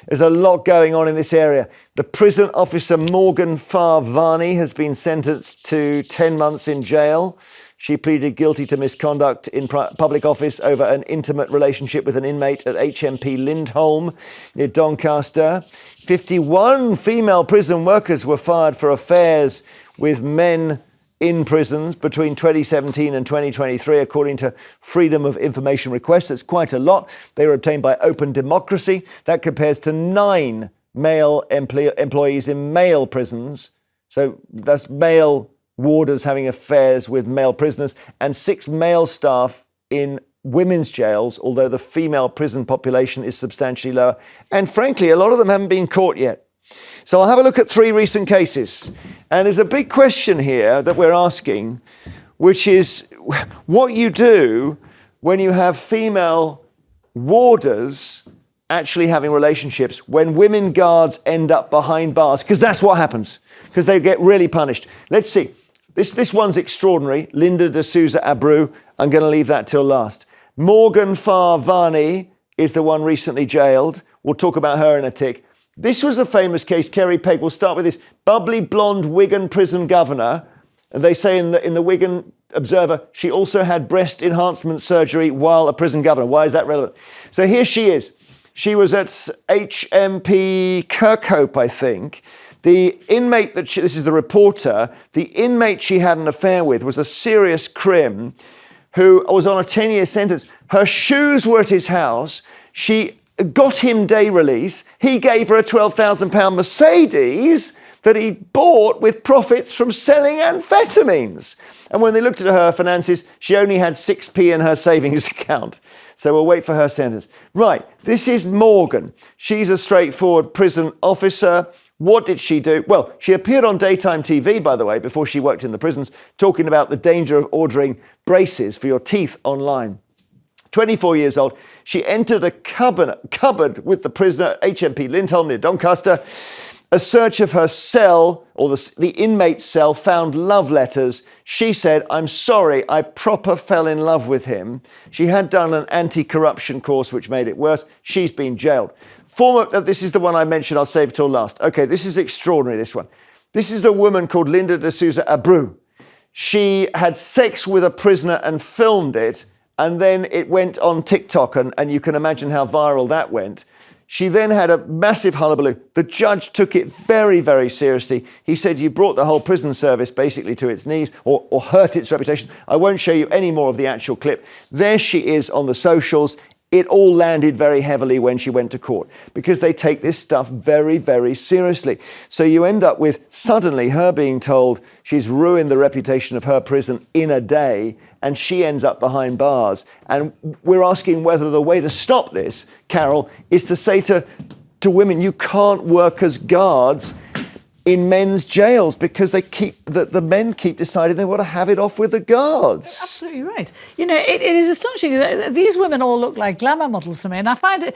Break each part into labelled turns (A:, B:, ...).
A: There's a lot going on in this area. The prison officer Morgan Farr Varney has been sentenced to 10 months in jail. She pleaded guilty to misconduct in public office over an intimate relationship with an inmate at HMP Lindholme near Doncaster. 51 female prison workers were fired for affairs with men in prisons between 2017 and 2023, according to Freedom of Information requests. That's quite a lot. They were obtained by Open Democracy. That compares to 9 male employees in male prisons. So that's male warders having affairs with male prisoners, and 6 male staff in women's jails, although the female prison population is substantially lower. And frankly, a lot of them haven't been caught yet. So I'll have a look at 3 recent cases. And there's a big question here that we're asking, which is what you do when you have female warders actually having relationships when women guards end up behind bars, because that's what happens, because they get really punished. Let's see. This one's extraordinary. Linda de Souza Abreu. I'm going to leave that till last. Morgan Farr Varney is the one recently jailed. We'll talk about her in a tick. This was a famous case. Kerry Pegg, we'll start with this. Bubbly blonde Wigan prison governor. And they say in the Wigan Observer, she also had breast enhancement surgery while a prison governor. Why is that relevant? So here she is. She was at HMP Kirkhope, I think. The inmate this is the reporter, the inmate she had an affair with was a serious crim who was on a 10-year sentence. Her shoes were at his house. She got him day release. He gave her a £12,000 Mercedes that he bought with profits from selling amphetamines. And when they looked at her finances, she only had 6p in her savings account. So we'll wait for her sentence. Right, this is Morgan. She's a straightforward prison officer. What did she do? Well, she appeared on daytime TV, by the way, before she worked in the prisons, talking about the danger of ordering braces for your teeth online. 24 years old, she entered a cupboard with the prisoner, HMP Lindholme near Doncaster. A search of her cell, or the inmate's cell, found love letters. She said, "I'm sorry, I proper fell in love with him." She had done an anti-corruption course, which made it worse. She's been jailed. This is the one I mentioned, I'll save till last. Okay, this is extraordinary, this one. This is a woman called Linda de Souza Abreu. She had sex with a prisoner and filmed it, and then it went on TikTok, and you can imagine how viral that went. She then had a massive hullabaloo. The judge took it very, very seriously. He said, "You brought the whole prison service basically to its knees or hurt its reputation." I won't show you any more of the actual clip. There she is on the socials. It all landed very heavily when she went to court because they take this stuff very, very seriously. So you end up with suddenly her being told she's ruined the reputation of her prison in a day, and she ends up behind bars. And we're asking whether the way to stop this, Carole, is to say to women, you can't work as guards in men's jails because the men keep deciding they want to have it off with the guards.
B: Absolutely right. You know, it is astonishing. These women all look like glamour models to me, and I find it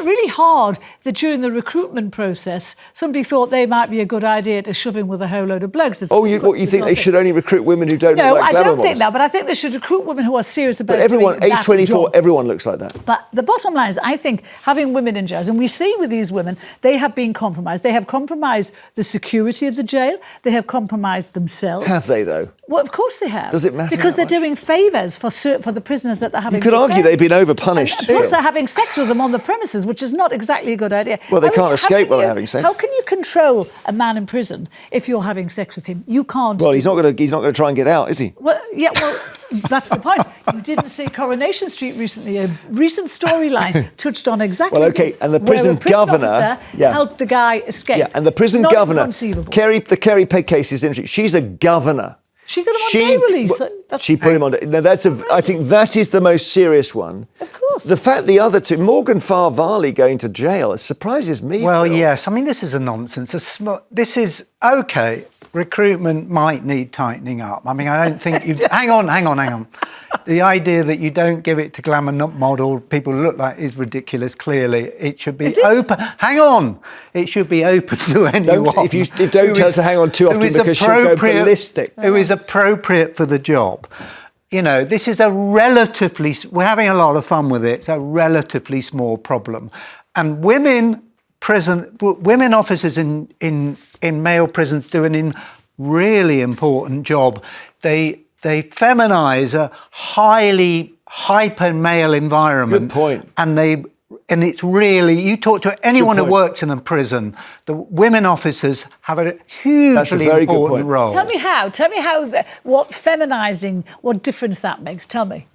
B: really hard that during the recruitment process, somebody thought they might be a good idea to shove in with a whole load of blokes.
A: You think they should only recruit women who don't look like glamour models?
B: No, I don't think that, but I think they should recruit women who are serious about
A: it. But everyone,
B: doing
A: age 24,
B: job.
A: everyone looks like that.
B: But the bottom line is, I think having women in jails, and we see with these women, they have been compromised. They have compromised the security of the jail. They have compromised themselves.
A: Have they, though?
B: Well, of course they have.
A: Does it matter?
B: Because they're doing favours for the prisoners that they're having.
A: You could argue they've been overpunished.
B: And plus, they're having sex with them on the premises, which is not exactly a good idea.
A: Well, they can't escape while they're having sex.
B: How can you control a man in prison if you're having sex with him? You can't.
A: Well, he's not going to try and get out, is he?
B: Well, yeah. Well, that's the point. You didn't see Coronation Street recently. A recent storyline touched on exactly this.
A: And the prison governor
B: helped the guy escape.
A: Yeah, and the prison
B: not
A: governor, the Kerry Pegg case is interesting. She's a governor.
B: She got him on day release.
A: She put him on. Now I think that is the most serious one.
B: Of course.
A: The fact the other two, Morgan Farr Varney going to jail, it surprises me.
C: Well,
A: Phil.
C: yes. I mean, this is a nonsense. This is okay. Recruitment might need tightening up. I mean, I don't think you. Hang on. The idea that you don't give it to glamour model people look like is ridiculous. Clearly, it should be open. Hang on, it should be open to anyone.
A: Don't tell us to hang on too often because she'll go ballistic.
C: Who is appropriate for the job? You know, this is we're having a lot of fun with it. It's a relatively small problem, and women women officers in male prisons do a really important job. They feminise a highly hyper male environment.
A: Good point.
C: And it's really, you talk to anyone who
A: point.
C: works in a prison, the women officers have a hugely
A: That's a very good
C: important
A: point.
C: role.
B: Tell me how, what feminising, what difference that makes. Tell me.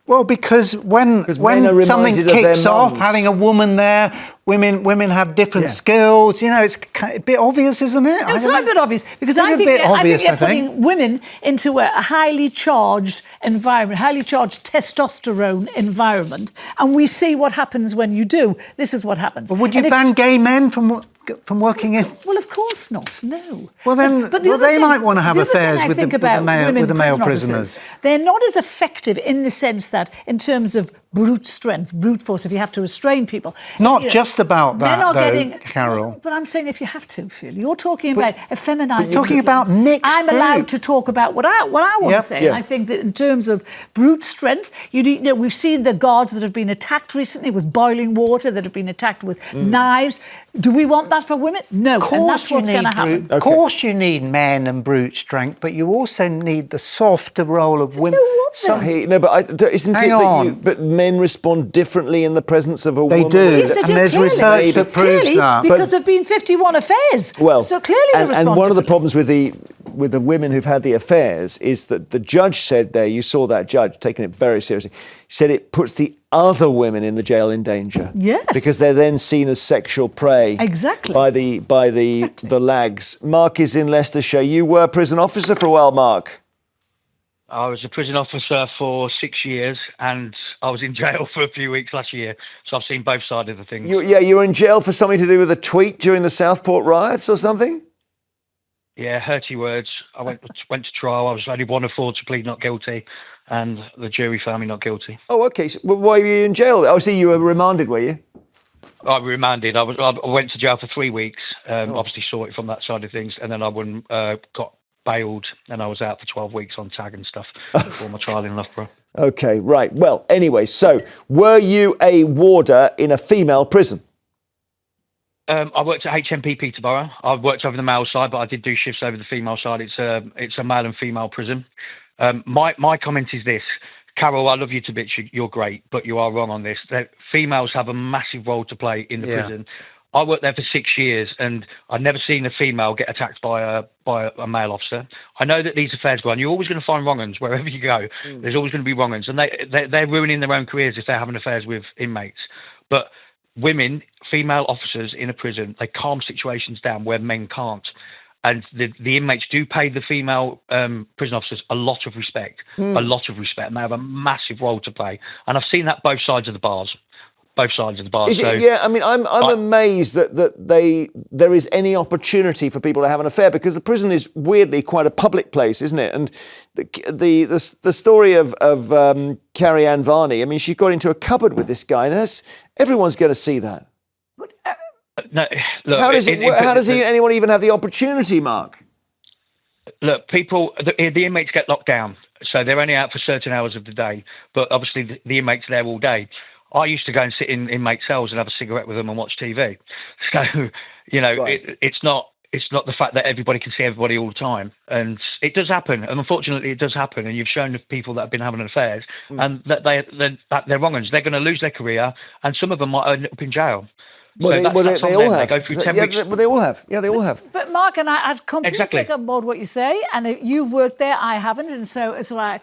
C: Well, because when
A: men are
C: something
A: reminded of their
C: kicks off,
A: mums.
C: having a woman there, women have different skills. You know, it's a bit obvious, isn't it?
B: No, it's not a bit obvious because
C: It's
B: I
C: a
B: think
C: bit obvious,
B: they're
C: I think.
B: putting women into a highly charged environment, highly charged testosterone environment, and we see what happens when you do. This is what happens.
C: Well, would you ban gay men from working in?
B: Well, of course not. No.
C: Well, then,
B: But the other
C: they
B: thing-
C: might want to have
B: the other
C: affairs
B: thing I
C: with
B: think
C: the
B: about women
C: male
B: prison officers,
C: prisoners.
B: they're not as effective in the sense that, in terms of brute strength, brute force, if you have to restrain people.
C: Not
B: You know,
C: just about
B: men
C: that,
B: are
C: though,
B: getting,
C: Carole.
B: But I'm saying if you have to, Phil, you're talking about a feminizing.
C: you're talking about mixed
B: I'm allowed
C: group.
B: to talk about what I want to
C: Yep.
B: say.
A: Yeah.
B: And I think that in terms of brute strength, you know, we've seen the guards that have been attacked recently with boiling water, that have been attacked with knives. Do we want that for women? No.
C: Of
B: And that's
C: course,
B: what's going to happen.
C: Of course, you need men and brute strength, but you also need the softer role of women.
A: Isn't
C: Hang
A: it
C: on.
A: that but men respond differently in the presence of a
C: They
A: woman?
C: do.
B: Yes, they
C: And
B: do,
C: there's
B: clearly.
C: research that proves
B: Clearly,
C: that.
B: because there've been 51 affairs.
A: Well,
B: so clearly they respond
A: and one of the
B: differently.
A: problems with the women who've had the affairs is that the judge said there, you saw that judge taking it very seriously, said it puts the other women in the jail in danger.
B: Yes.
A: Because they're then seen as sexual prey.
B: Exactly.
A: By the lags. Mark is in Leicestershire. You were prison officer for a while, Mark.
D: I was a prison officer for 6 years, and I was in jail for a few weeks last year, so I've seen both sides of the thing.
A: You were in jail for something to do with a tweet during the Southport riots or something?
D: Yeah, hurty words. I went to trial. I was only one of four to plead not guilty, and the jury found me not guilty.
A: Oh, okay. So, why were you in jail? Oh, see, you were remanded, were you?
D: I was remanded. I went to jail for 3 weeks. Obviously saw it from that side of things, and then I got bailed, and I was out for 12 weeks on tag and stuff before my trial in Loughborough.
A: Okay, right. Well, anyway, so were you a warder in a female prison?
D: I worked at HMP Peterborough. I worked over the male side, but I did do shifts over the female side. It's a male and female prison. My comment is this. Carole, I love you to bits. You're great, but you are wrong on this. Females have a massive role to play in the prison. I worked there for 6 years, and I've never seen a female get attacked by a male officer. I know that these affairs go on. You're always going to find wrong-uns wherever you go. There's always going to be wrong-uns, and they're ruining their own careers if they're having affairs with inmates. But women, female officers in a prison, they calm situations down where men can't. And the inmates do pay the female prison officers a lot of respect, and they have a massive role to play. And I've seen that both sides of the bars.
A: Yeah, I mean, I'm amazed that there is any opportunity for people to have an affair, because the prison is weirdly quite a public place, isn't it? And the story of Carole Varney, I mean, she got into a cupboard with this guy, and everyone's going to see that.
D: No, look,
A: how does anyone even have the opportunity, Mark?
D: Look, the inmates get locked down, so they're only out for certain hours of the day. But obviously, the inmates are there all day. I used to go and sit in inmate cells and have a cigarette with them and watch TV. So, you know,
A: Right.
D: it's not the fact that everybody can see everybody all the time. And it does happen. And unfortunately, it does happen. And you've shown the people that have been having affairs and that they're wrong-uns. They're going to lose their career, and some of them might end up in jail.
A: Well,
D: So that's
A: they
D: on
A: all
D: them.
A: have.
D: They go through 10 weeks.
A: Well, they all have. Yeah, they all have.
B: But Mark, and I'd completely
D: Exactly.
B: take on board what you say, and if you've worked there, I haven't, and so I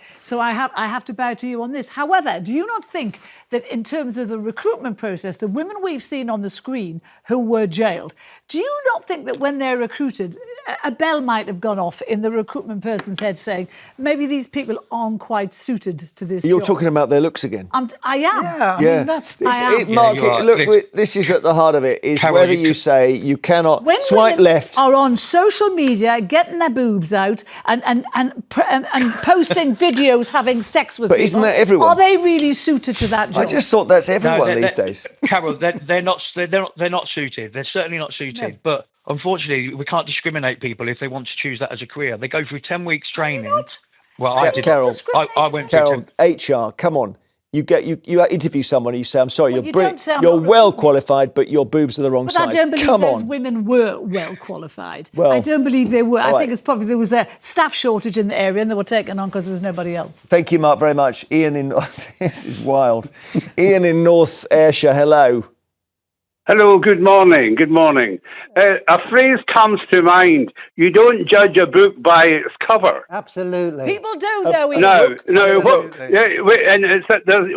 B: have to bow to you on this. However, do you not think that in terms of the recruitment process, the women we've seen on the screen who were jailed, do you not think that when they're recruited, a bell might have gone off in the recruitment person's head saying, maybe these people aren't quite suited to this
A: You're
B: job?
A: talking about their looks again.
B: I am.
C: Yeah, I
A: Yeah,
C: mean, that's...
A: Mark.
D: you are.
A: Look, this is at the heart of it. Is
D: Carole,
A: whether
D: you
A: you say you cannot
B: When
A: swipe
B: women
A: left.
B: are on social media getting their boobs out and posting videos having sex with
A: But
B: people,
A: isn't that everyone?
B: Are they really suited to that job?
A: I just thought that's everyone these days.
D: Carole, they're not suited. They're certainly not suited.
B: No.
D: But unfortunately, we can't discriminate people if they want to choose that as a career. They go through 10 weeks training.
B: not?
D: Well, I did.
A: Carole,
D: I went
A: Carole,
D: through 10.
A: HR, come on. You interview someone and you say, I'm sorry,
B: Well,
A: you're
B: you
A: brilliant,
B: don't say I'm
A: you're
B: not
A: well
B: recruiting.
A: qualified, but your boobs are the wrong
B: But
A: size.
B: I don't believe
A: Come
B: those
A: on.
B: women were well qualified.
A: Well,
B: I don't believe they were. I
A: right.
B: think it's probably there was a staff shortage in the area and they were taken on because there was nobody else.
A: Thank you, Mark, very much. Ian in this is wild. Ian in North Ayrshire, hello.
E: Hello, good morning. Good morning. A phrase comes to mind. You don't judge a book by its cover.
C: Absolutely.
B: People do, though, Ian.
E: No.
C: Absolutely.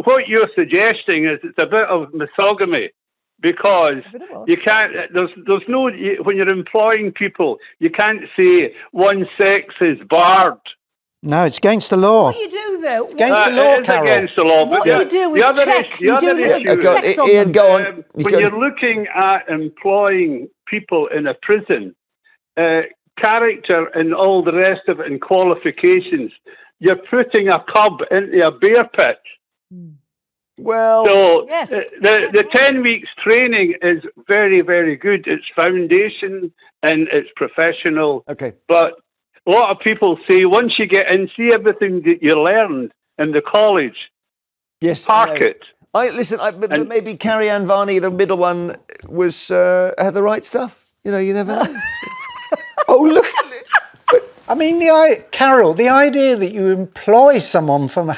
E: What you're suggesting is it's a bit of misogamy, because you can't. There's no, when you're employing people, you can't say one sex is barred.
C: No, it's against the law.
B: What you do, though...
C: Against the law,
E: It is
C: Carole.
E: against the law.
B: What
E: but
B: you do is check. You do little checks on
A: Ian,
B: them.
A: go on.
E: When you're looking at employing people in a prison, character and all the rest of it and qualifications, you're putting a cub into a bear pit.
A: Well,
E: So
B: Yes.
E: the 10 weeks training is very, very good. It's foundation and it's professional.
A: okay.
E: But a lot of people say once you get in, see everything that you learned in the college,
A: Yes.
E: park it.
A: But maybe Carole Ann Varney, the middle one, was had the right stuff. You know, you never know. Oh, look.
C: I mean, Carole, the idea that you employ someone from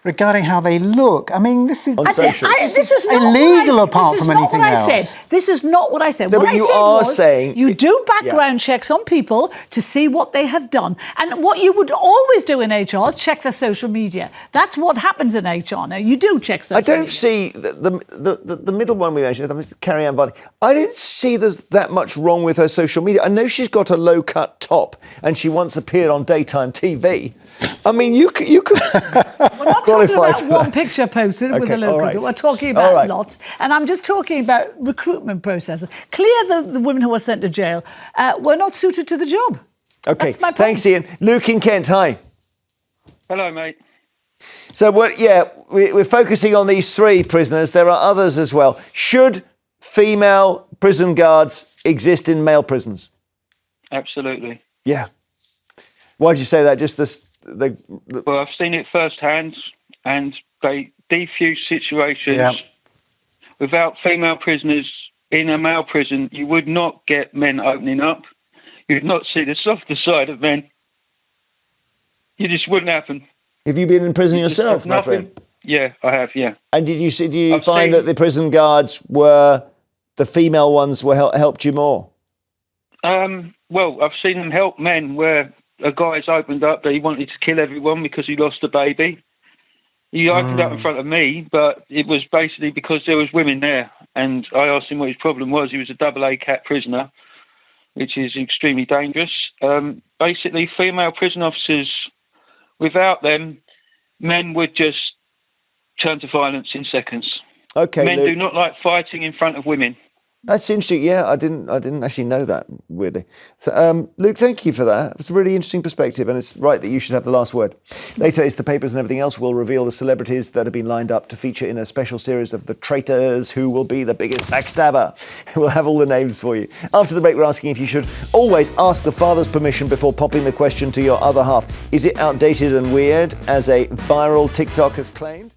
C: regarding how they look. I mean, this is
B: This is not
C: illegal
B: what
C: apart
B: this is
C: from
B: not
C: anything
B: what I
C: else.
B: said. This is not what I said.
A: No,
B: what
A: but
B: I
A: you
B: said
A: are
B: was
A: saying-
B: you do background checks on people to see what they have done. And what you would always do in HR is check their social media. That's what happens in HR now. You do check social media.
A: I don't see the middle one we mentioned, Carole Ann Varney. I don't see there's that much wrong with her social media. I know she's got a low-cut top and she once appeared on daytime TV. I mean, you could
B: We're not talking about one picture posted with
A: Okay,
B: a logo.
A: all right.
B: We're talking
A: All
B: about
A: right.
B: lots. And I'm just talking about recruitment processes. Clear the women who were sent to jail were not suited to the job.
A: Okay,
B: That's my point.
A: thanks, Ian. Luke in Kent, hi.
D: Hello, mate.
A: So, we're focusing on these 3 prisoners. There are others as well. Should female prison guards exist in male prisons?
D: Absolutely.
A: Yeah. Why did you say that? Just
D: Well, I've seen it firsthand, and they defuse situations.
C: Yeah.
D: Without female prisoners in a male prison, you would not get men opening up. You would not see the softer side of men. It just wouldn't happen.
A: Have you been in prison yourself, my friend?
D: Yeah, I have, yeah.
A: And did you
D: I've
A: find
D: seen-
A: that the prison guards the female ones helped you more?
D: Well, I've seen them help men where a guy's opened up that he wanted to kill everyone because he lost a baby. He opened up in front of me, but it was basically because there was women there. And I asked him what his problem was. He was a AA cat prisoner, which is extremely dangerous. Basically, female prison officers, without them, men would just turn to violence in seconds.
A: Okay,
D: Men
A: Luke.
D: do not like fighting in front of women.
A: That's interesting. Yeah, I didn't actually know that, weirdly. So, Luke, thank you for that. It's a really interesting perspective, and it's right that you should have the last word. Later, it's the papers and everything else will reveal the celebrities that have been lined up to feature in a special series of The Traitors, who will be the biggest backstabber. We'll have all the names for you. After the break, we're asking if you should always ask the father's permission before popping the question to your other half. Is it outdated and weird, as a viral TikTok has claimed?